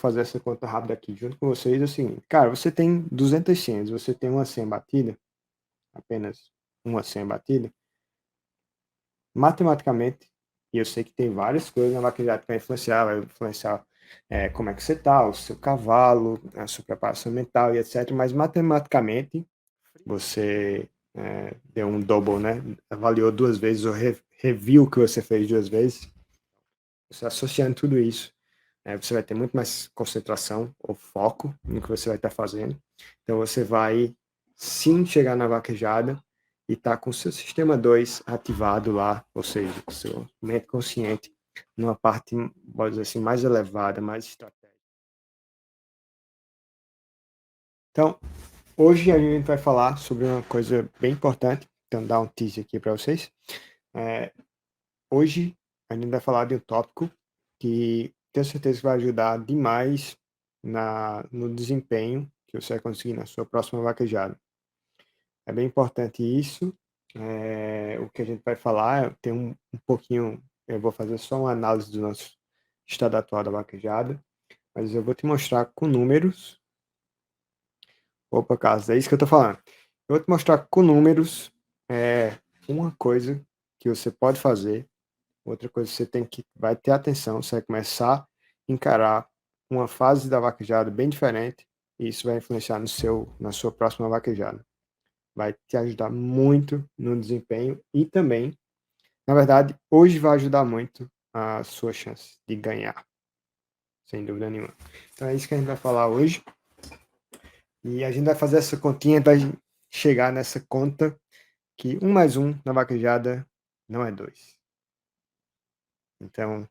fazer essa conta rápida aqui junto com vocês, é o seguinte, cara, você tem 200 senhas, você tem uma senha batida, apenas uma senha batida, matematicamente, e eu sei que tem várias coisas na vaquejada que vai influenciar como é que você tá, o seu cavalo, a sua preparação mental e etc, mas matematicamente, você deu um double, né, avaliou duas vezes, ou reviu o que você fez duas vezes, você associando tudo isso, você vai ter muito mais concentração ou foco no que você vai estar fazendo. Então você vai sim chegar na vaquejada e estar com o seu sistema 2 ativado lá, ou seja, o seu mente consciente numa parte, pode dizer assim, mais elevada, mais estratégica. Então, hoje a gente vai falar sobre uma coisa bem importante, então dar um teaser aqui para vocês. Hoje a gente vai falar de um tópico que tenho certeza que vai ajudar demais no desempenho que você vai conseguir na sua próxima vaquejada. É bem importante isso. O que a gente vai falar tem um pouquinho, eu vou fazer só uma análise do nosso estado atual da vaquejada, mas eu vou te mostrar com números. Opa, Carlos, é isso que eu estou falando. Eu vou te mostrar com números uma coisa que você pode fazer. Outra coisa que você vai ter atenção, você vai começar a encarar uma fase da vaquejada bem diferente, e isso vai influenciar na sua próxima vaquejada. Vai te ajudar muito no desempenho e também, na verdade, hoje vai ajudar muito a sua chance de ganhar, sem dúvida nenhuma. Então é isso que a gente vai falar hoje. E a gente vai fazer essa continha, vai chegar nessa conta que 1 mais 1 na vaquejada não é 2. Então,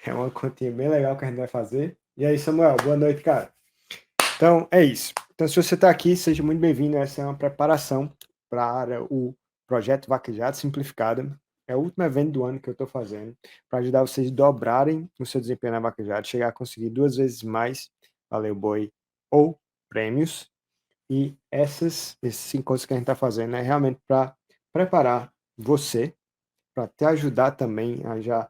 é uma continha bem legal que a gente vai fazer. E aí, Samuel, boa noite, cara. Então, é isso. Então, se você está aqui, seja muito bem-vindo. Essa é uma preparação para o projeto Vaquejada Simplificada. É o último evento do ano que eu estou fazendo para ajudar vocês a dobrarem o seu desempenho na vaquejada, chegar a conseguir 2 vezes mais valeu boi ou prêmios. E esses encontros que a gente está fazendo é realmente para preparar você, para te ajudar também a já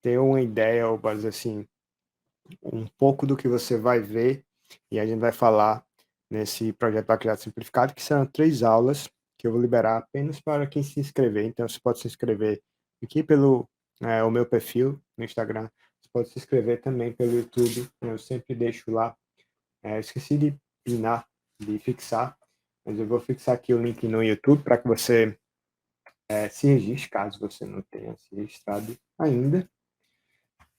ter uma ideia, ou pode dizer assim, um pouco do que você vai ver, e a gente vai falar nesse projeto Vaquejada Simplificado, que serão 3 aulas que eu vou liberar apenas para quem se inscrever. Então, você pode se inscrever aqui pelo o meu perfil no Instagram, você pode se inscrever também pelo YouTube, eu sempre deixo lá. Esqueci de pinar, de fixar, mas eu vou fixar aqui o link no YouTube para que você se registre, caso você não tenha se registrado ainda.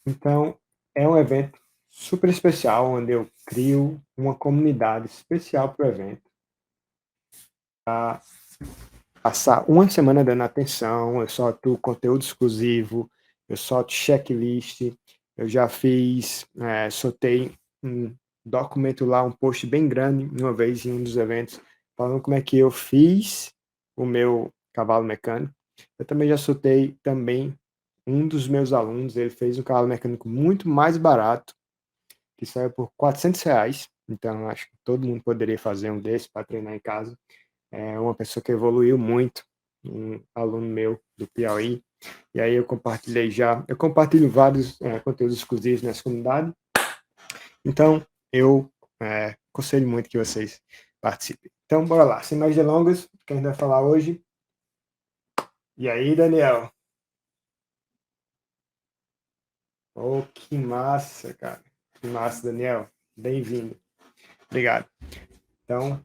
Então, é um evento super especial, onde eu crio uma comunidade especial para o evento. Passar uma semana dando atenção, eu solto conteúdo exclusivo, eu solto checklist, eu já soltei um documento lá, um post bem grande, uma vez em um dos eventos, falando como é que eu fiz o meu cavalo mecânico. Eu também já soltei também um dos meus alunos, ele fez um cavalo mecânico muito mais barato, que saiu por R$ 400, então acho que todo mundo poderia fazer um desse para treinar em casa. É uma pessoa que evoluiu muito, um aluno meu do Piauí, e aí eu compartilho vários conteúdos exclusivos nessa comunidade, então eu aconselho muito que vocês participem. Então, bora lá, sem mais delongas, o que a gente vai falar hoje. E aí, Daniel? Oh, que massa, cara. Que massa, Daniel. Bem-vindo. Obrigado. Então,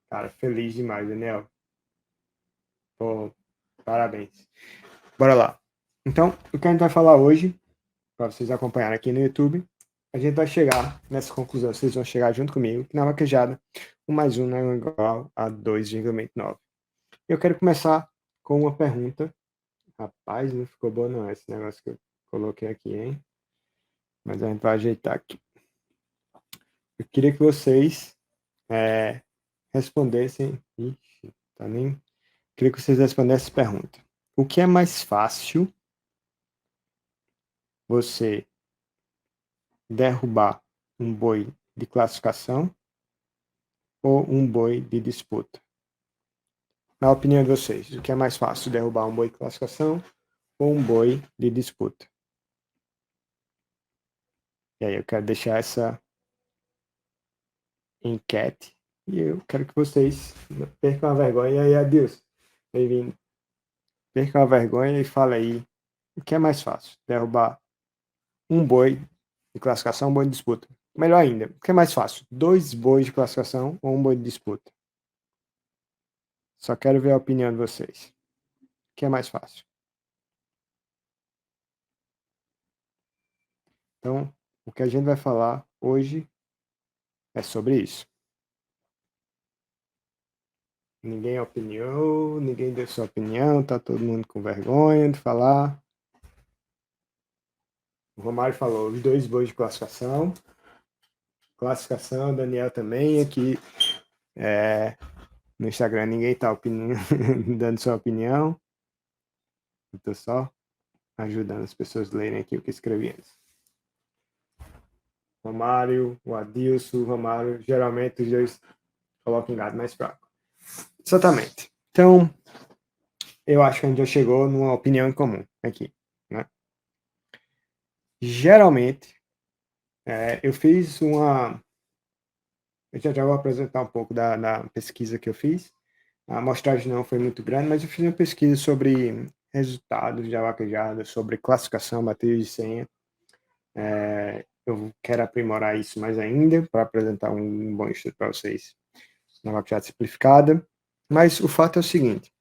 cara, feliz demais, Daniel. Pô, parabéns. Bora lá. Então, o que a gente vai falar hoje, para vocês acompanharem aqui no YouTube, a gente vai chegar nessa conclusão, vocês vão chegar junto comigo, que na vaquejada, 1 mais 1 não é igual a 2,9. Eu quero começar com uma pergunta. Rapaz, não ficou bom não esse negócio que eu coloquei aqui, hein? Mas a gente vai ajeitar aqui. Eu queria que vocês respondessem... Ixi, tá nem... Queria que vocês respondessem essa pergunta. O que é mais fácil você derrubar um boi de classificação ou um boi de disputa? Na opinião de vocês, o que é mais fácil, derrubar um boi de classificação ou um boi de disputa? E aí eu quero deixar essa enquete e eu quero que vocês percam a vergonha. E aí, Adilson, bem-vindo. Percam a vergonha e fala aí o que é mais fácil, derrubar um boi de classificação, um boi de disputa. Melhor ainda, o que é mais fácil, 2 bois de classificação ou um boi de disputa? Só quero ver a opinião de vocês. O que é mais fácil? Então, o que a gente vai falar hoje é sobre isso. Ninguém opiniou, ninguém deu sua opinião, tá todo mundo com vergonha de falar. O Romário falou os 2 bois de classificação. Classificação, Daniel também aqui no Instagram ninguém tá dando sua opinião. Eu tô só ajudando as pessoas a lerem aqui o que escrevi antes. Romário, o Adilson, o Romário, geralmente os dois colocam um gado mais fraco. Exatamente. Então, eu acho que a gente já chegou numa opinião em comum aqui, né? Geralmente, eu fiz uma... Eu já vou apresentar um pouco da pesquisa que eu fiz. A amostragem não foi muito grande, mas eu fiz uma pesquisa sobre resultados de vaquejada, sobre classificação, batida de senha. Eu quero aprimorar isso mais ainda para apresentar um bom estudo para vocês na vaquejada simplificada. Mas o fato é o seguinte: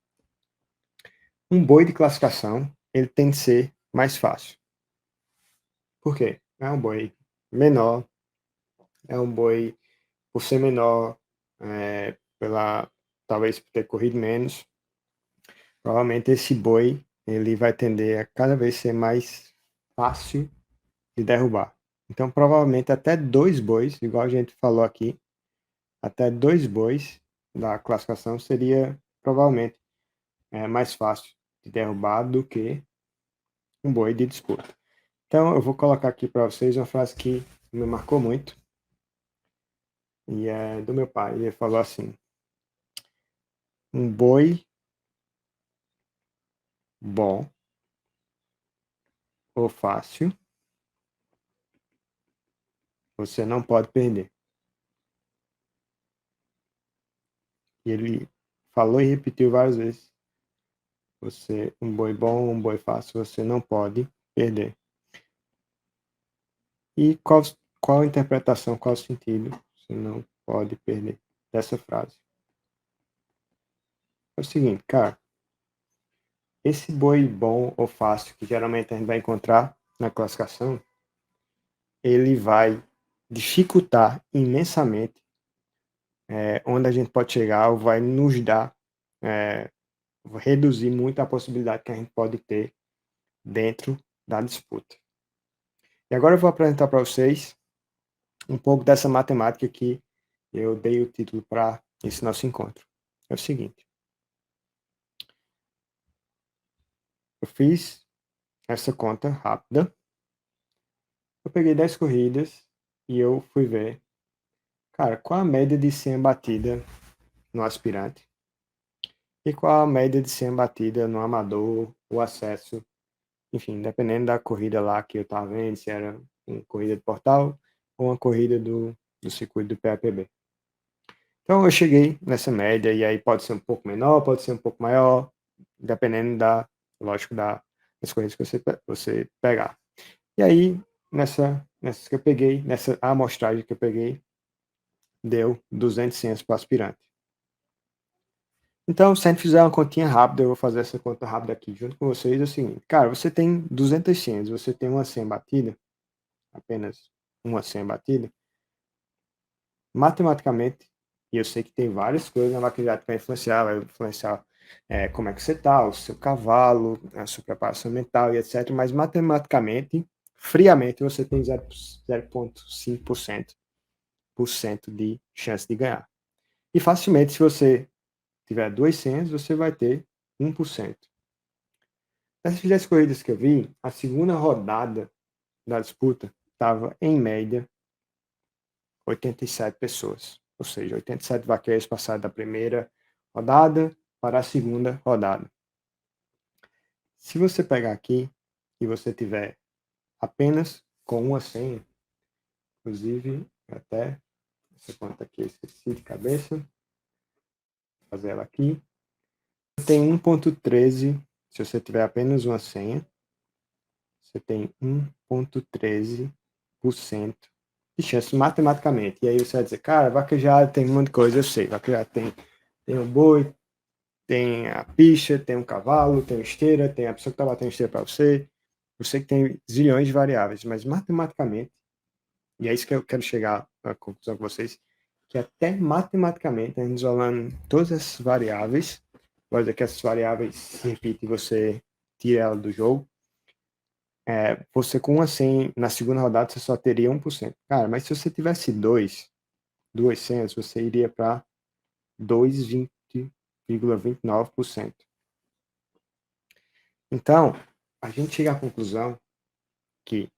um boi de classificação ele tem que ser mais fácil. Por quê? É um boi menor, é um boi, por ser menor, talvez por ter corrido menos, provavelmente esse boi ele vai tender a cada vez ser mais fácil de derrubar. Então, provavelmente até 2 bois, igual a gente falou aqui, até 2 bois da classificação seria provavelmente mais fácil de derrubar do que um boi de disputa. Então, eu vou colocar aqui para vocês uma frase que me marcou muito, e é do meu pai. Ele falou assim: um boi bom ou fácil, você não pode perder. E ele falou e repetiu várias vezes: um boi bom, um boi fácil, você não pode perder. E qual a interpretação, qual o sentido você não pode perder dessa frase? É o seguinte, cara, esse boi bom ou fácil, que geralmente a gente vai encontrar na classificação, ele vai dificultar imensamente onde a gente pode chegar, ou vai nos dar, reduzir muito a possibilidade que a gente pode ter dentro da disputa. E agora eu vou apresentar para vocês um pouco dessa matemática que eu dei o título para esse nosso encontro. É o seguinte: eu fiz essa conta rápida, eu peguei 10 corridas e eu fui ver, cara, qual a média de senha batida no aspirante e qual a média de senha batida no amador, o acesso, enfim, dependendo da corrida lá que eu estava vendo, se era uma corrida de portal ou uma corrida do circuito do PAPB. Então eu cheguei nessa média, e aí pode ser um pouco menor, pode ser um pouco maior, dependendo lógico, das corridas que você pegar. E aí, nessas que eu peguei, nessa amostragem que eu peguei, deu 200 senhas para o aspirante. Então, se a gente fizer uma continha rápida, eu vou fazer essa conta rápida aqui junto com vocês, é o seguinte: cara, você tem 200 senhas, você tem uma senha batida, apenas uma senha batida, matematicamente, e eu sei que tem várias coisas na vaquejada que vai influenciar como é que você está, o seu cavalo, a sua preparação mental e etc. Mas matematicamente, friamente, você tem 0,5% de chance de ganhar. E facilmente, se você tiver 2 senhas, você vai ter 1%. Nessas 10 corridas que eu vi, a segunda rodada da disputa estava, em média, 87 pessoas. Ou seja, 87 vaqueiros passaram da primeira rodada para a segunda rodada. Se você pegar aqui e você tiver apenas com uma senha, Inclusive, até essa conta aqui eu esqueci de cabeça. Vou fazer ela aqui. Tem 1.13, se você tiver apenas uma senha, você tem 1.13% de chance matematicamente. E aí você vai dizer, cara, vaquejada tem um monte de coisa, eu sei. Vaquejada tem o boi, tem a picha, tem um cavalo, tem a esteira, tem a pessoa que está batendo esteira para você. Eu sei que tem zilhões de variáveis, mas matematicamente, e é isso que eu quero chegar à conclusão com vocês, que até matematicamente, a gente isolando todas essas variáveis, pode dizer que essas variáveis se repetem e você tira ela do jogo, você com uma 100 na segunda rodada, você só teria 1%. Cara, mas se você tivesse duas senhas, você iria para 2,29%. Então, a gente chega à conclusão que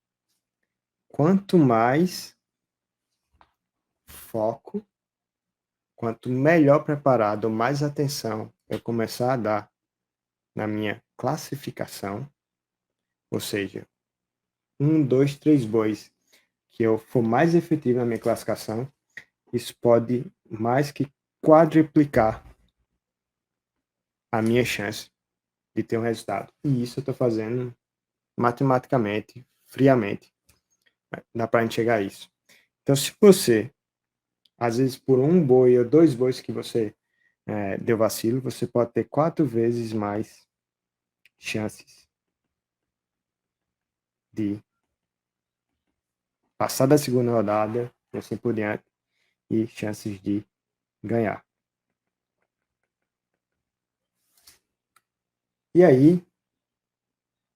quanto mais foco, quanto melhor preparado, mais atenção eu começar a dar na minha classificação, ou seja, 1, 2, 3 bois, que eu for mais efetivo na minha classificação, isso pode mais que quadruplicar a minha chance de ter um resultado. E isso eu estou fazendo matematicamente, friamente. Dá para gente chegar a isso. Então, se você, às vezes por um boi ou dois bois que você deu vacilo, você pode ter 4 vezes mais chances de passar da segunda rodada e assim por diante, e chances de ganhar. E aí,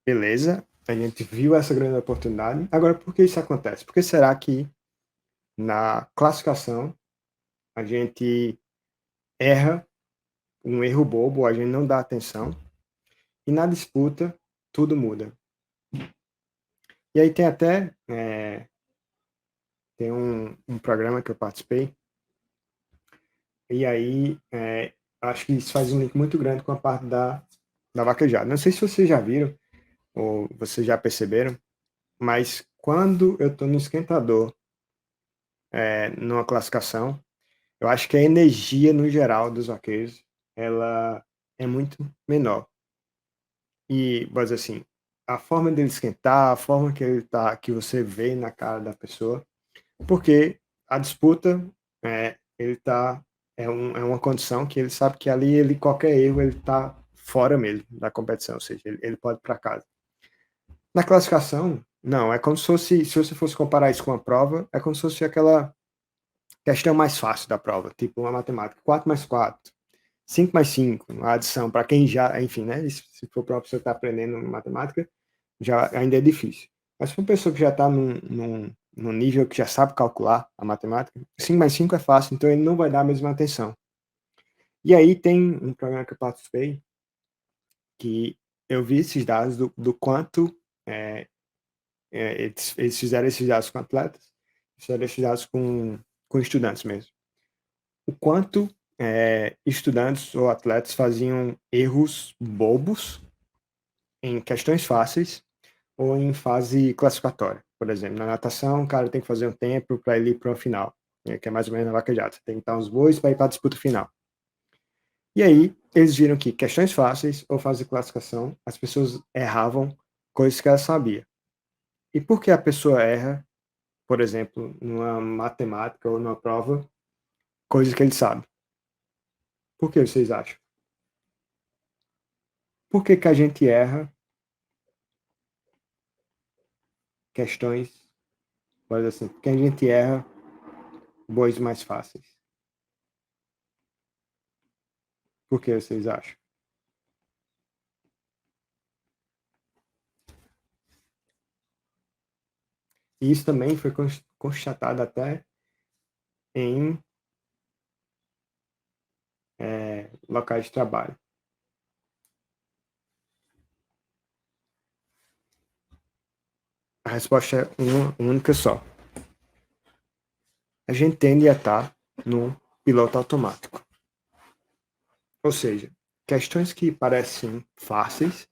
beleza, a gente viu essa grande oportunidade. Agora, por que isso acontece? Por que será que na classificação a gente erra um erro bobo, a gente não dá atenção, e na disputa tudo muda? E aí tem até tem um programa que eu participei, e aí acho que isso faz um link muito grande com a parte da vaquejada. Não sei se vocês já viram, ou vocês já perceberam, mas quando eu estou no esquentador, numa classificação, eu acho que a energia no geral dos vaqueiros, ela é muito menor. E, mas assim, a forma dele esquentar, a forma que ele tá, que você vê na cara da pessoa, porque a disputa, ele tá, é uma condição que ele sabe que ali, ele, qualquer erro, ele tá fora mesmo da competição, ou seja, ele pode ir para casa. Na classificação, não, é como se fosse, se você fosse comparar isso com uma prova, é como se fosse aquela questão mais fácil da prova, tipo uma matemática, 4 mais 4, 5 mais 5, a adição, para quem já, enfim, né, se for para uma pessoa que está aprendendo matemática, já ainda é difícil. Mas para uma pessoa que já está num nível que já sabe calcular a matemática, 5 mais 5 é fácil, então ele não vai dar a mesma atenção. E aí tem um programa que eu participei, que eu vi esses dados do quanto eles fizeram esses dados com atletas, fizeram esses dados com estudantes mesmo. O quanto estudantes ou atletas faziam erros bobos em questões fáceis ou em fase classificatória. Por exemplo, na natação, o cara tem que fazer um tempo para ele ir para o final, que é mais ou menos na vaquejada. Você tem que estar os bois para ir para a disputa final. E aí, eles viram que questões fáceis ou fase de classificação, as pessoas erravam coisas que elas sabiam. E por que a pessoa erra, por exemplo, numa matemática ou numa prova, coisas que ele sabe? Por que vocês acham? Por que a gente erra questões, mas assim, porque a gente erra bois mais fáceis? Por que vocês acham? E isso também foi constatado até em locais de trabalho. A resposta é uma única só. A gente tende a estar no piloto automático. Ou seja, questões que parecem fáceis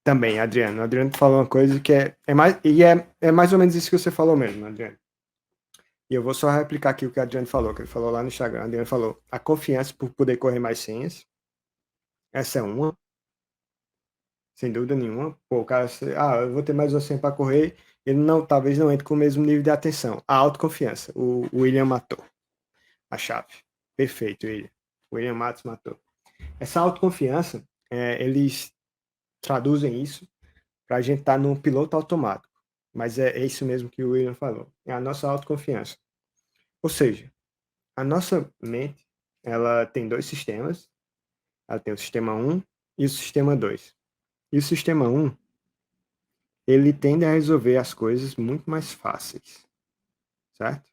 também, Adriano. Adriano falou uma coisa que é mais ou menos isso que você falou mesmo, Adriano. E eu vou só replicar aqui o que o Adriano falou, que ele falou lá no Instagram. Adriano falou: a confiança por poder correr mais senhas. Essa é uma, sem dúvida nenhuma. Pô, o cara, eu vou ter mais uma senha para correr. Ele não, talvez não entre com o mesmo nível de atenção. A autoconfiança. O William matou a chave. Perfeito, William. O William Matos matou. Essa autoconfiança, eles traduzem isso para a gente estar no piloto automático. Mas é isso mesmo que o William falou. É a nossa autoconfiança. Ou seja, a nossa mente, ela tem dois sistemas. Ela tem o sistema 1 e o sistema 2. E o sistema 1, ele tende a resolver as coisas muito mais fáceis, certo?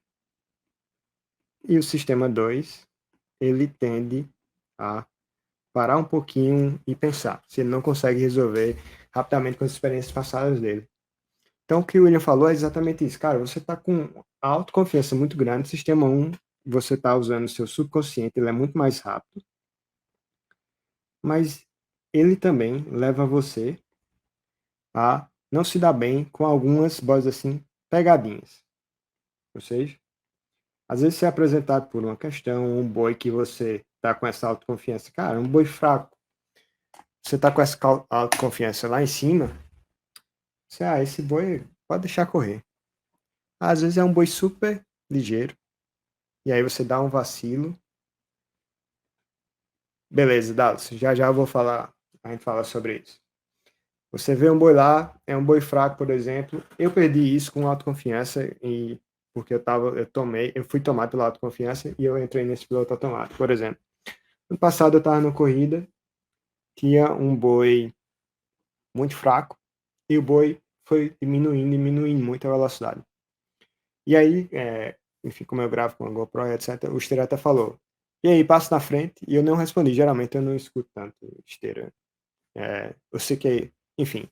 E o sistema 2, ele tende a parar um pouquinho e pensar se ele não consegue resolver rapidamente com as experiências passadas dele. Então, o que o William falou é exatamente isso. Cara, você está com autoconfiança muito grande. Sistema 1, você está usando o seu subconsciente, ele é muito mais rápido. Mas ele também leva você a não se dar bem com algumas, boas assim, pegadinhas. Ou seja, às vezes você é apresentado por uma questão, um boi que você está com essa autoconfiança. Cara, um boi fraco. Você está com essa autoconfiança lá em cima. Você, esse boi pode deixar correr. Às vezes é um boi super ligeiro. E aí você dá um vacilo. Beleza, Dallas, já já eu vou falar. A gente fala sobre isso. Você vê um boi lá, é um boi fraco, por exemplo. Eu perdi isso com autoconfiança e porque eu fui tomado pela autoconfiança e eu entrei nesse piloto automático, por exemplo. No passado eu estava numa corrida, tinha um boi muito fraco e o boi foi diminuindo muito a velocidade. E aí, enfim, como eu gravo com a GoPro, etc., o esteira até falou: e aí, passa na frente? E eu não respondi. Geralmente eu não escuto tanto esteira. Eu sei que, enfim,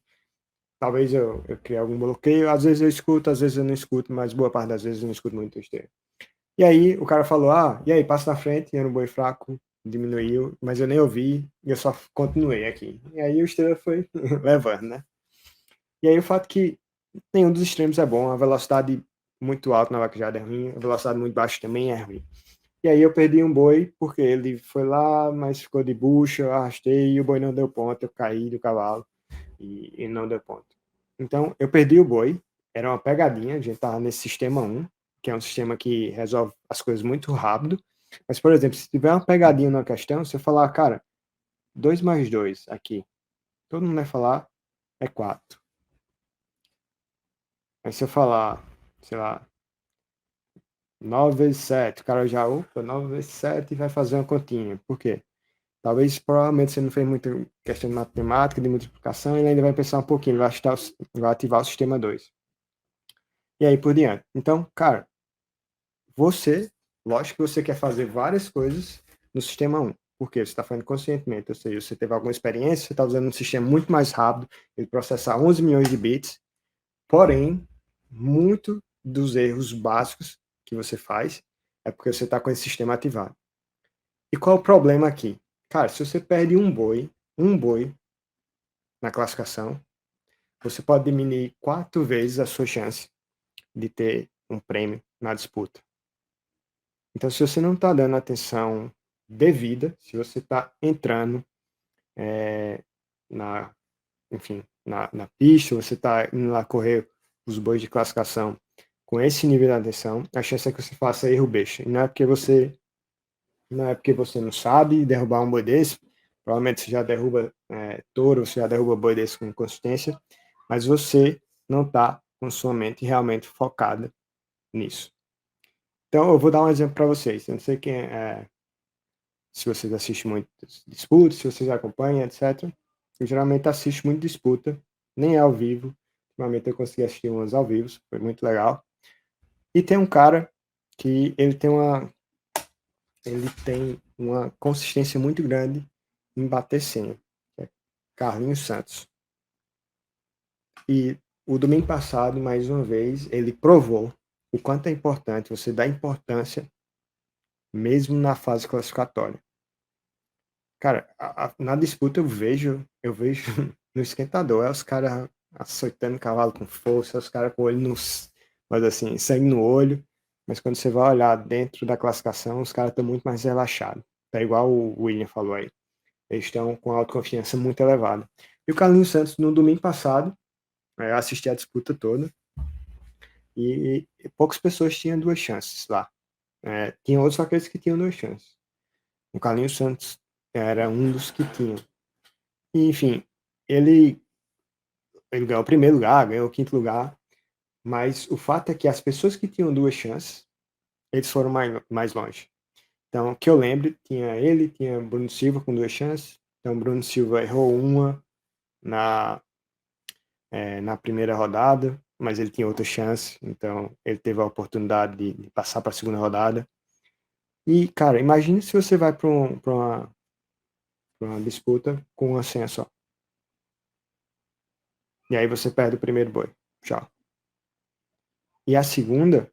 talvez eu crie algum bloqueio. Às vezes eu escuto, às vezes eu não escuto, mas boa parte das vezes eu não escuto muito esteira. E aí o cara falou: e aí, passa na frente? E era um boi fraco, diminuiu, mas eu nem ouvi e eu só continuei aqui. E aí o esteira foi levando, né? E aí o fato que nenhum dos extremos é bom, a velocidade muito alta na vaquejada é ruim, a velocidade muito baixa também é ruim. E aí eu perdi um boi, porque ele foi lá, mas ficou de bucha, eu arrastei e o boi não deu ponto, eu caí do cavalo e não deu ponto. Então eu perdi o boi, era uma pegadinha, a gente tava nesse sistema 1, que é um sistema que resolve as coisas muito rápido, mas por exemplo, se tiver uma pegadinha numa questão, você falar, cara, 2 mais 2 aqui, todo mundo vai falar, é 4. Aí se eu falar, sei lá, 9 vezes 7, o cara já, 9 vezes 7 e vai fazer uma continha. Por quê? Talvez, provavelmente, você não fez muita questão de matemática, de multiplicação, e ele ainda vai pensar um pouquinho, vai ativar o sistema 2. E aí por diante. Então, cara, lógico que você quer fazer várias coisas no sistema 1. Porque você está fazendo conscientemente, ou seja, você teve alguma experiência, você está usando um sistema muito mais rápido, ele processa 11 milhões de bits, porém, muito dos erros básicos que você faz é porque você está com esse sistema ativado. E qual é o problema aqui? Cara, se você perde um boi na classificação, você pode diminuir 4 vezes a sua chance de ter um prêmio na disputa. Então, se você não está dando atenção devida, se você está entrando na pista, você está indo lá correr os bois de classificação com esse nível de atenção, a chance é que você faça erro besta. E não é porque você não sabe derrubar um boi desse, provavelmente você já derruba touro, você já derruba boi desse com consistência, mas você não está com sua mente realmente focada nisso. Então, eu vou dar um exemplo para vocês. Eu não sei se vocês assistem muito disputas, se vocês acompanham, etc. Eu geralmente assisto muito disputa, nem é ao vivo. Ultimamente eu consegui assistir umas ao vivo, foi muito legal. E tem um cara que ele tem uma consistência muito grande em bater senha, que é Carlinhos Santos. E o domingo passado, mais uma vez, ele provou o quanto é importante você dar importância mesmo na fase classificatória. Cara, na disputa eu vejo no esquentador, é os caras açoitando o cavalo com força, os caras com o olho nos, mas assim, sangue no olho, mas quando você vai olhar dentro da classificação, os caras estão muito mais relaxados. Tá igual o William falou aí. Eles estão com a autoconfiança muito elevada. E o Carlinhos Santos, no domingo passado, eu assisti a disputa toda, e poucas pessoas tinham duas chances lá. Tinha outros aqueles que tinham duas chances. O Carlinhos Santos era um dos que tinham. E, enfim, ele ganhou o primeiro lugar, ganhou o quinto lugar, mas o fato é que as pessoas que tinham duas chances, eles foram mais longe. Então, que eu lembro, tinha Bruno Silva com duas chances, então Bruno Silva errou uma na primeira rodada, mas ele tinha outra chance, então ele teve a oportunidade de passar para a segunda rodada. E, cara, imagine se você vai para uma disputa com uma senha só. E aí você perde o primeiro boi. Tchau. E a segunda,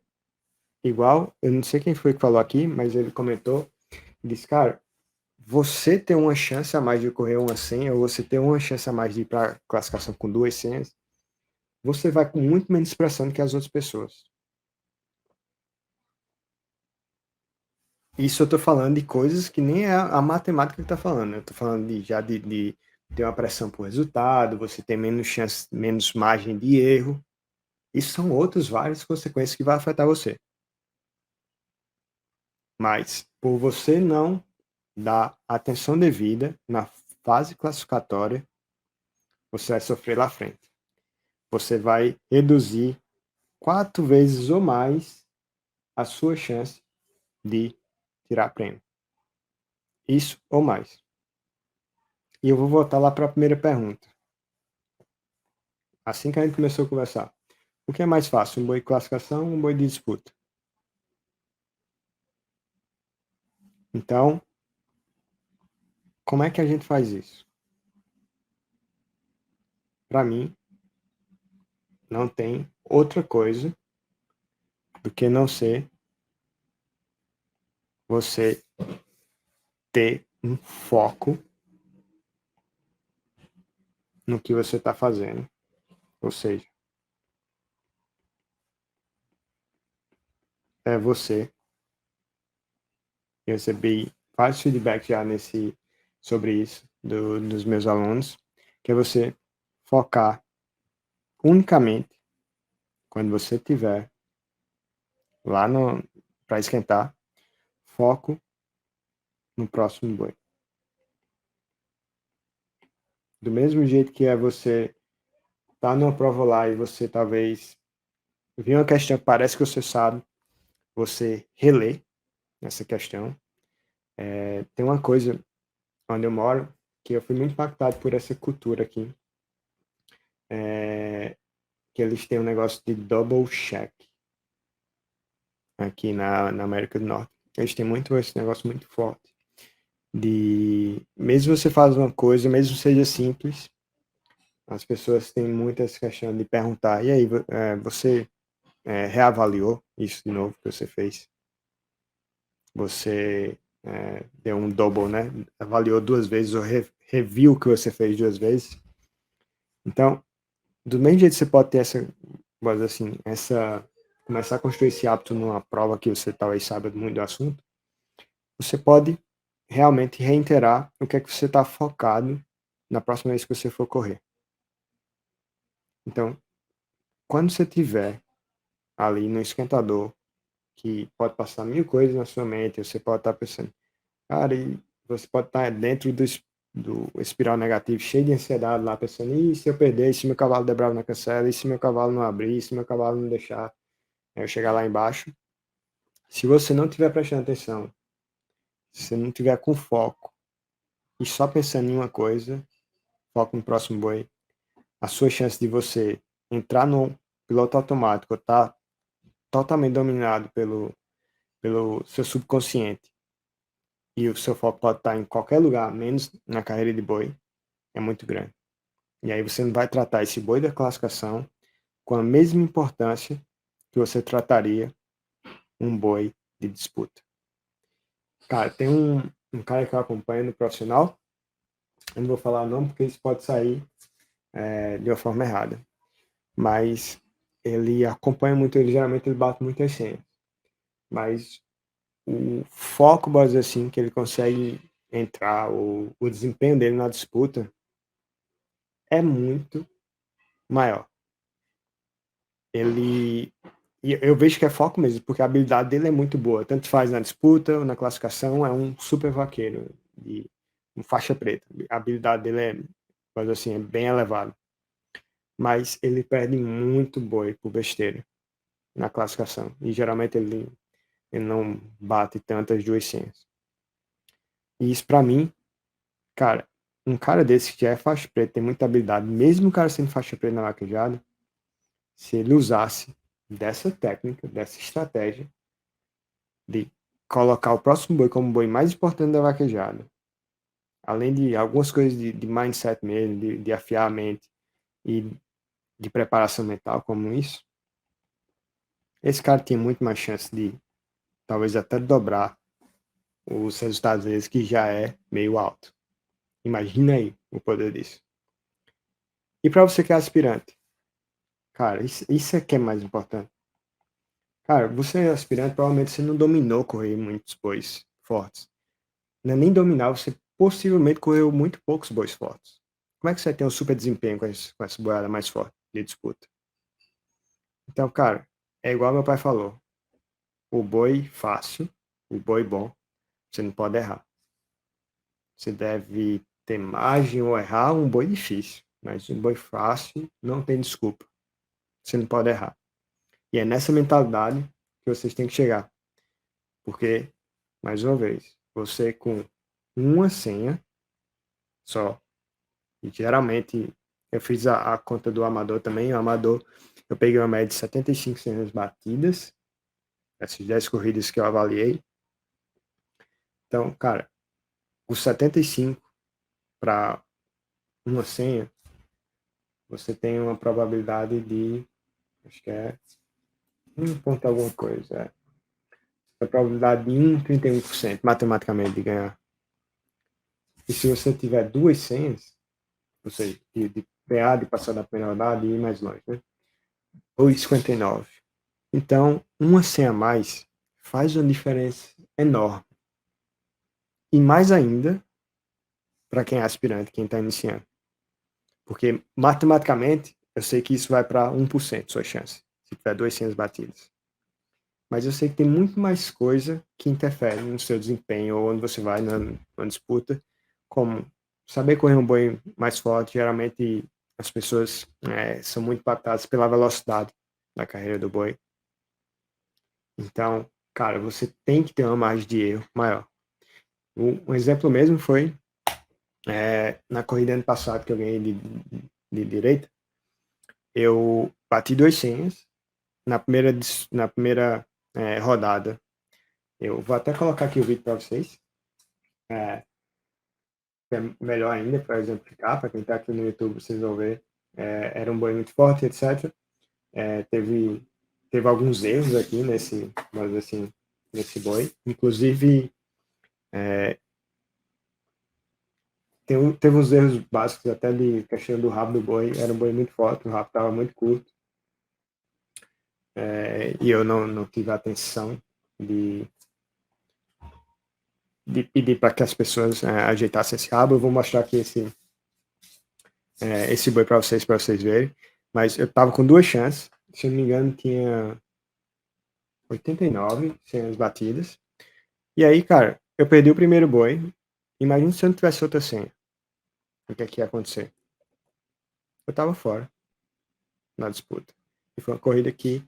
igual, eu não sei quem foi que falou aqui, mas ele comentou, disse, cara, você ter uma chance a mais de correr uma senha, ou você ter uma chance a mais de ir para classificação com duas senhas, você vai com muito menos pressão do que as outras pessoas. Isso eu tô falando de coisas que nem é a matemática que tá falando. Eu tô falando de ter uma pressão por resultado, você ter menos chance, menos margem de erro. Isso são outras várias consequências que vai afetar você. Mas por você não dar atenção devida na fase classificatória, você vai sofrer lá frente. Você vai reduzir 4 vezes ou mais a sua chance de tirar prêmio. Isso ou mais. E eu vou voltar lá para a primeira pergunta. Assim que a gente começou a conversar. O que é mais fácil, um boi de classificação ou um boi de disputa? Então, como é que a gente faz isso? Para mim, não tem outra coisa do que não ser você ter um foco no que você está fazendo. Ou seja, é você. Eu recebi vários feedbacks já sobre isso dos meus alunos, que é você focar unicamente quando você tiver lá para esquentar, foco no próximo boi. Do mesmo jeito que é você tá numa prova lá e você talvez viu uma questão que parece que você sabe, você relê essa questão. Tem uma coisa onde eu moro que eu fui muito impactado por essa cultura aqui, que eles têm um negócio de double check aqui na América do Norte. Eles têm muito esse negócio muito forte de mesmo você faz uma coisa, mesmo seja simples, as pessoas têm muito essa questão de perguntar, e aí, você reavaliou isso de novo que você fez? Você deu um double, né? Avaliou duas vezes ou reviu o que você fez duas vezes. Então, do mesmo jeito que você pode ter começar a construir esse hábito numa prova que você talvez saiba muito do assunto, você pode realmente reiterar o que é que você está focado na próxima vez que você for correr. Então, quando você tiver ali no esquentador, que pode passar mil coisas na sua mente, você pode estar pensando, cara, e você pode estar dentro do espiral negativo, cheio de ansiedade lá, pensando, e se eu perder, e se meu cavalo der bravo na cancela, e se meu cavalo não abrir, e se meu cavalo não deixar eu chegar lá embaixo. Se você não estiver prestando atenção, se você não tiver com foco, e só pensando em uma coisa, foco no próximo boi, a sua chance de você entrar no piloto automático, tá totalmente dominado pelo seu subconsciente, e o seu foco pode estar em qualquer lugar, menos na carreira de boi, é muito grande. E aí você não vai tratar esse boi da classificação com a mesma importância que você trataria um boi de disputa. Cara, tem um cara que eu acompanho no profissional, eu não vou falar o nome porque isso pode sair de uma forma errada. Mas ele acompanha muito, ele geralmente ele bate muitas senhas. Mas o foco, vamos dizer assim, que ele consegue entrar, o desempenho dele na disputa é muito maior. Ele e eu vejo que é foco mesmo, porque a habilidade dele é muito boa, tanto faz na disputa ou na classificação, é um super vaqueiro, de um faixa preta. A habilidade dele é, mas assim, é bem elevada. Mas ele perde muito boi por besteira na classificação. E geralmente ele não bate tantas 200. E isso pra mim, cara, um cara desse que já é faixa preta, tem muita habilidade, mesmo o cara sendo faixa preta na vaquejada, se ele usasse dessa técnica, dessa estratégia, de colocar o próximo boi como o boi mais importante da vaquejada, além de algumas coisas de mindset mesmo, de afiar a mente e de preparação mental, como isso, esse cara tinha muito mais chance de talvez até dobrar os resultados deles, que já é meio alto. Imagina aí o poder disso. E para você que é aspirante, cara, isso é que é mais importante. Cara, você é aspirante, provavelmente você não dominou correr muitos bois fortes. Não é nem dominar, você possivelmente correu muito poucos bois fortes. Como é que você tem um super desempenho com essa boiada mais forte de disputa? Então, cara, é igual meu pai falou. O boi fácil, o boi bom, você não pode errar. Você deve ter margem ou errar um boi difícil. Mas um boi fácil não tem desculpa. Você não pode errar. E é nessa mentalidade que vocês têm que chegar. Porque, mais uma vez, você com uma senha só, e geralmente eu fiz a conta do amador também, o amador, eu peguei uma média de 75 senhas batidas, essas 10 corridas que eu avaliei. Então, cara, os 75 para uma senha, você tem uma probabilidade de, acho que é 1 ponto alguma coisa, a probabilidade de 1,31% matematicamente de ganhar. E se você tiver duas senhas, ou seja, de ganhar, de passar da primeira rodada e ir mais longe, né? 2,59. Então, uma senha a mais faz uma diferença enorme. E mais ainda para quem é aspirante, quem está iniciando. Porque matematicamente, eu sei que isso vai para 1% sua chance, se tiver duas senhas batidas. Mas eu sei que tem muito mais coisa que interfere no seu desempenho ou onde você vai na disputa, como saber correr um boi mais forte. Geralmente as pessoas são muito impactadas pela velocidade da carreira do boi. Então, cara, você tem que ter uma margem de erro maior. Um exemplo mesmo foi na corrida ano passado que eu ganhei de direita, eu bati duas senhas na primeira rodada. Eu vou até colocar aqui o vídeo para vocês. É, é melhor ainda para exemplificar, para quem está aqui no YouTube, vocês vão ver. Era um boi muito forte, etc. Teve alguns erros aqui mas assim, nesse boi. Inclusive, teve uns erros básicos até de questão do rabo do boi. Era um boi muito forte, o rabo estava muito curto. E eu não tive a atenção de, de pedir para que as pessoas ajeitassem esse rabo. Eu vou mostrar aqui esse boi para vocês verem. Mas eu tava com duas chances. Se eu não me engano, tinha 89 senhas batidas. E aí, cara, eu perdi o primeiro boi. Imagina se eu não tivesse outra senha. O que é que ia acontecer? Eu tava fora na disputa. E foi uma corrida que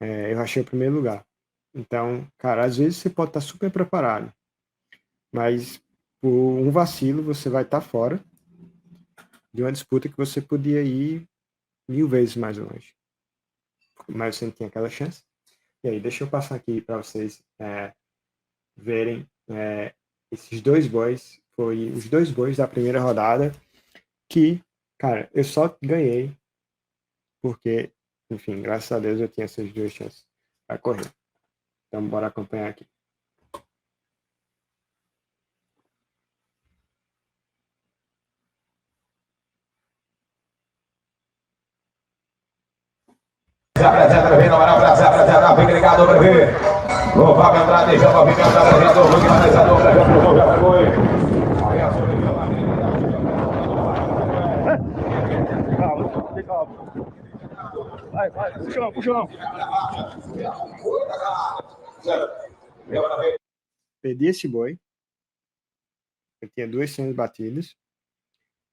eu achei o primeiro lugar. Então, cara, às vezes você pode estar super preparado, mas por um vacilo você vai estar fora de uma disputa que você podia ir 1000 vezes mais longe. Mas você não tinha aquela chance. E aí, deixa eu passar aqui para vocês verem esses dois bois. Foi os dois bois da primeira rodada que, cara, eu só ganhei porque, enfim, graças a Deus eu tinha essas duas chances para correr. Então, bora acompanhar aqui. Se apresenta, vem no Maranhão, se apresenta, fica ligado, bebê. O Fábio Andrade, já vai ficando apresentador, o finalizador, já foi. Calma. Vai, puxa não. Perdi esse boi. Eu tinha 2 senhas batidas.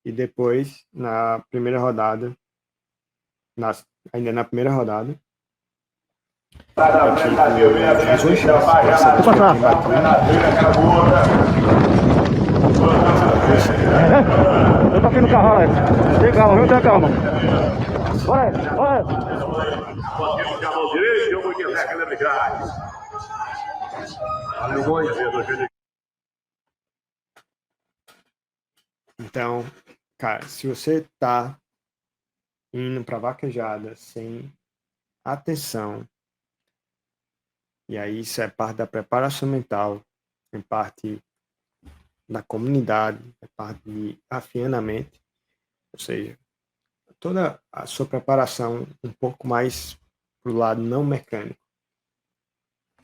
E depois, na primeira rodada, ainda na primeira rodada, eu tive mais uma chance. Dessa vez foi quem bateu. Eu tô aqui no carro, Alex. Tem calma, viu? Tem calma. Bora. Então, cara, se você tá indo pra vaquejada sem atenção, e aí isso é parte da preparação mental, é parte da comunidade, é parte de afinar a mente, ou seja, toda a sua preparação um pouco mais pro lado não mecânico,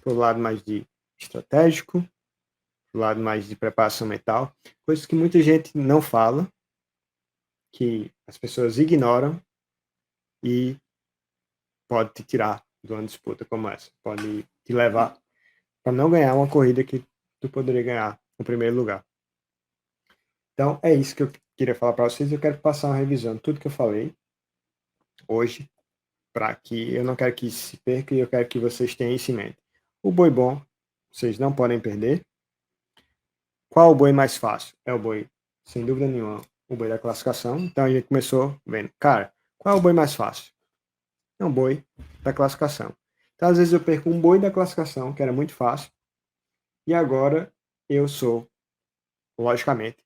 pro lado mais de estratégico, pro lado mais de preparação mental, coisas que muita gente não fala, que as pessoas ignoram e pode te tirar de uma disputa como essa, pode te levar para não ganhar uma corrida que tu poderia ganhar no primeiro lugar. Então, é isso que eu queria falar para vocês. Eu quero passar uma revisão de tudo que eu falei hoje, para que eu não quero que se perca e eu quero que vocês tenham isso em mente. O boi bom, vocês não podem perder. Qual o boi mais fácil? É o boi, sem dúvida nenhuma, o boi da classificação. Então, a gente começou vendo, cara, qual é o boi mais fácil? É um boi da classificação. Então, às vezes eu perco um boi da classificação, que era muito fácil, e agora eu sou, logicamente,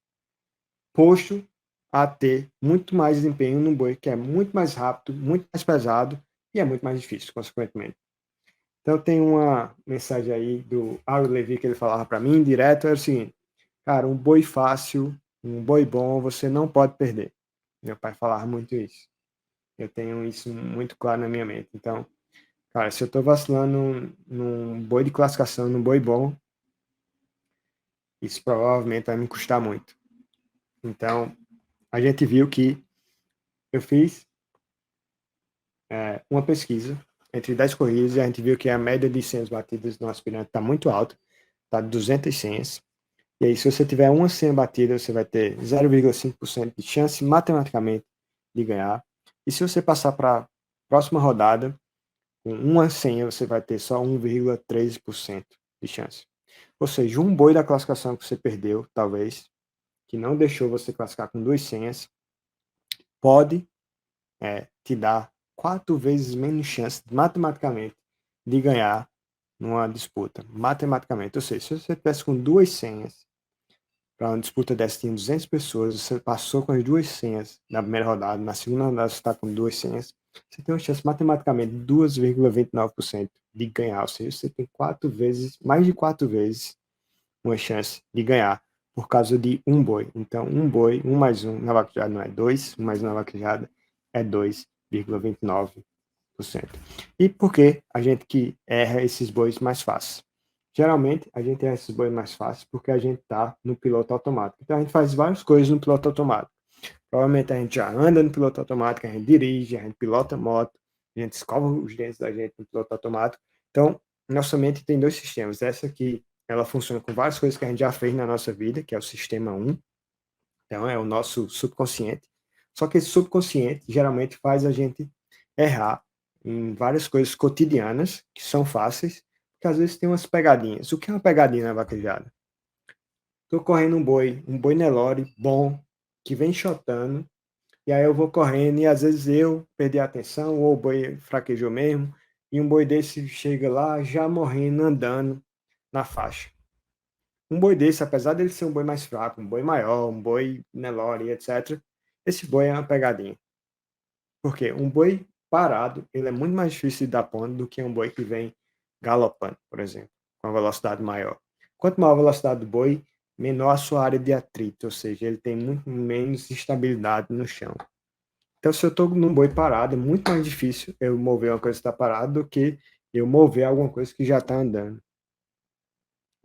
posto a ter muito mais desempenho num boi que é muito mais rápido, muito mais pesado e é muito mais difícil, consequentemente. Então tem uma mensagem aí do Aaron Levy que ele falava para mim direto, era o seguinte, cara, um boi fácil, um boi bom, você não pode perder. Meu pai falava muito isso. Eu tenho isso muito claro na minha mente. Então, cara, se eu tô vacilando num boi de classificação, num boi bom, isso provavelmente vai me custar muito. Então, a gente viu que eu fiz uma pesquisa entre 10 corridas e a gente viu que a média de senhas batidas no aspirante está muito alta, está de 200 senhas. E aí, se você tiver uma senha batida, você vai ter 0,5% de chance matematicamente de ganhar. E se você passar para a próxima rodada, com uma senha, você vai ter só 1,13% de chance. Ou seja, um boi da classificação que você perdeu, talvez, que não deixou você classificar com 2 senhas, pode te dar 4 vezes menos chance, matematicamente, de ganhar numa disputa. Matematicamente. Ou seja, se você tivesse com 2 senhas, para uma disputa dessa tinha 200 pessoas, você passou com as 2 senhas na primeira rodada, na segunda rodada você está com 2 senhas, você tem uma chance matematicamente de 2,29% de ganhar, ou seja, você tem 4 vezes, mais de 4 vezes uma chance de ganhar por causa de um boi. Então, um boi, 1 mais 1 na vaquejada não é 2, 1 mais 1 na vaquejada é 2,29%. E por que a gente que erra esses bois mais fácil? Geralmente, a gente erra esses bois mais fácil porque a gente está no piloto automático. Então, a gente faz várias coisas no piloto automático. Provavelmente a gente já anda no piloto automático, a gente dirige, a gente pilota moto, a gente escova os dentes da gente no piloto automático. Então, nossa mente tem 2 sistemas. Essa aqui, ela funciona com várias coisas que a gente já fez na nossa vida, que é o sistema 1. Então, é o nosso subconsciente. Só que esse subconsciente geralmente faz a gente errar em várias coisas cotidianas, que são fáceis, porque às vezes tem umas pegadinhas. O que é uma pegadinha na vaquejada? Tô correndo um boi Nelore bom, que vem shotando, e aí eu vou correndo e às vezes eu perdi a atenção, ou o boi fraquejou mesmo, e um boi desse chega lá já morrendo, andando na faixa. Um boi desse, apesar dele ser um boi mais fraco, um boi maior, um boi Nelore, etc., esse boi é uma pegadinha. Por quê? Um boi parado, ele é muito mais difícil de dar ponto do que um boi que vem galopando, por exemplo, com uma velocidade maior. Quanto maior a velocidade do boi, menor a sua área de atrito, ou seja, ele tem muito menos estabilidade no chão. Então, se eu estou num boi parado, é muito mais difícil eu mover uma coisa que está parada do que eu mover alguma coisa que já está andando.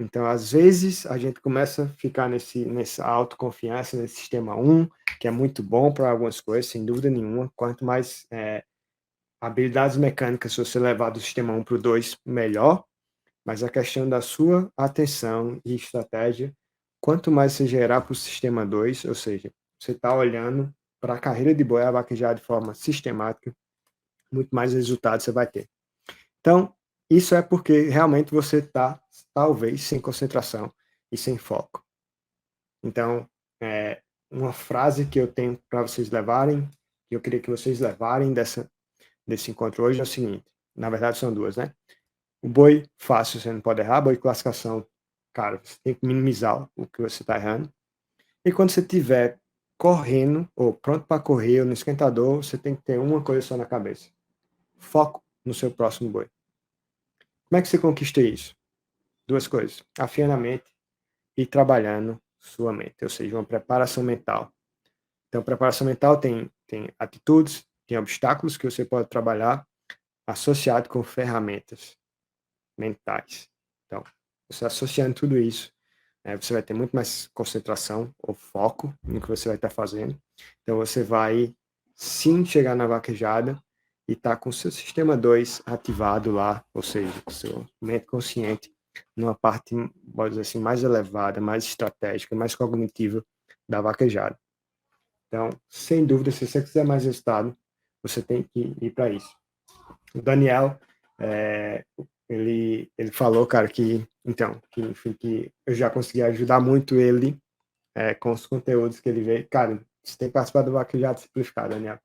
Então, às vezes, a gente começa a ficar nessa autoconfiança, nesse sistema 1, que é muito bom para algumas coisas, sem dúvida nenhuma. Quanto mais habilidades mecânicas você levar do sistema 1 para o 2, melhor. Mas a questão da sua atenção e estratégia, quanto mais você gerar para o sistema 2, ou seja, você está olhando para a carreira de boi a vaquejar de forma sistemática, muito mais resultados você vai ter. Então, isso é porque realmente você está, talvez, sem concentração e sem foco. Então, uma frase que eu tenho para vocês levarem, que eu queria que vocês levarem desse encontro hoje é o seguinte, na verdade são duas, né? O boi fácil você não pode errar, boi classificação, cara, você tem que minimizar o que você está errando. E quando você estiver correndo, ou pronto para correr, ou no esquentador, você tem que ter uma coisa só na cabeça. Foco no seu próximo boi. Como é que você conquista isso? Duas coisas. Afiando a mente e trabalhando sua mente, ou seja, uma preparação mental. Então, preparação mental tem atitudes, tem obstáculos que você pode trabalhar associado com ferramentas mentais. Então, você associando tudo isso, você vai ter muito mais concentração ou foco no que você vai estar fazendo. Então, você vai sim chegar na vaquejada e estar com o seu sistema 2 ativado lá, ou seja, o seu mente consciente numa parte, pode dizer assim, mais elevada, mais estratégica, mais cognitiva da vaquejada. Então, sem dúvida, se você quiser mais resultado, você tem que ir para isso. O Daniel, ele falou, cara, que eu já consegui ajudar muito ele com os conteúdos que ele vê. Cara, você tem que participar do Vaquejada Simplificado, Daniel.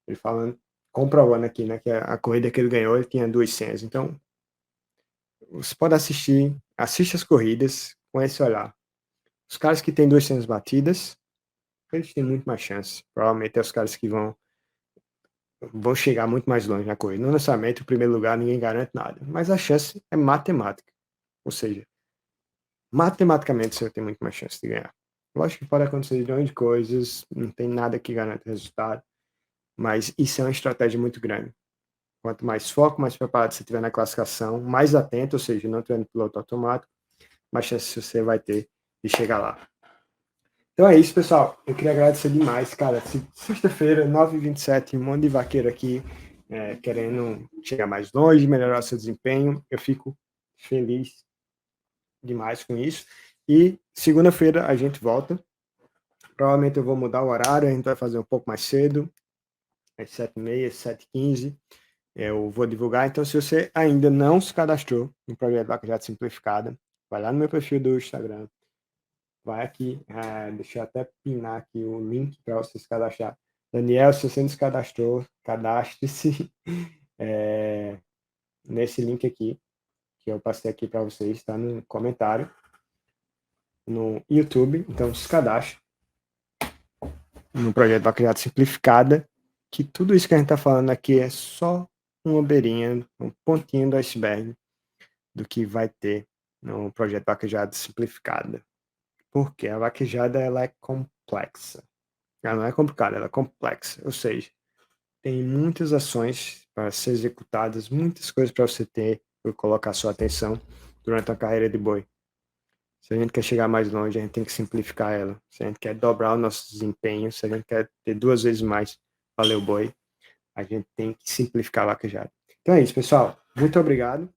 Ele falando, comprovando aqui, né, que a corrida que ele ganhou, ele tinha 200. Então, você pode assiste as corridas com esse olhar. Os caras que têm 200 batidas, eles têm muito mais chance. Provavelmente é os caras que vão chegar muito mais longe na corrida. Não necessariamente o primeiro lugar, ninguém garante nada. Mas a chance é matemática. Ou seja, matematicamente você tem muito mais chance de ganhar. Lógico que pode acontecer milhões de coisas, não tem nada que garante resultado, mas isso é uma estratégia muito grande. Quanto mais foco, mais preparado você tiver na classificação, mais atento, ou seja, não tiver no piloto automático, mais chance você vai ter de chegar lá. Então é isso, pessoal. Eu queria agradecer demais, cara. Sexta-feira, 9h27, um monte de vaqueiro aqui querendo chegar mais longe, melhorar seu desempenho. Eu fico feliz demais com isso. E segunda-feira a gente volta. Provavelmente eu vou mudar o horário, a gente vai fazer um pouco mais cedo, às 7h30, 7h15. Eu vou divulgar. Então, se você ainda não se cadastrou no projeto Vaquejada Simplificada, vai lá no meu perfil do Instagram. Vai aqui, deixa eu até pinar aqui o link para você se cadastrar. Daniel, se você não se cadastrou, cadastre-se nesse link aqui, que eu passei aqui para vocês, está no comentário, no YouTube. Então, se cadastre no projeto Vaquejada Simplificada, que tudo isso que a gente está falando aqui é só uma beirinha, um pontinho do iceberg do que vai ter no projeto Vaquejada Simplificada. Porque a vaquejada ela é complexa. Ela não é complicada, ela é complexa. Ou seja, tem muitas ações para ser executadas, muitas coisas para você ter, para colocar sua atenção durante a carreira de boi. Se a gente quer chegar mais longe, a gente tem que simplificar ela. Se a gente quer dobrar o nosso desempenho, se a gente quer ter 2 vezes mais valer o boi, a gente tem que simplificar a vaquejada. Então é isso, pessoal. Muito obrigado.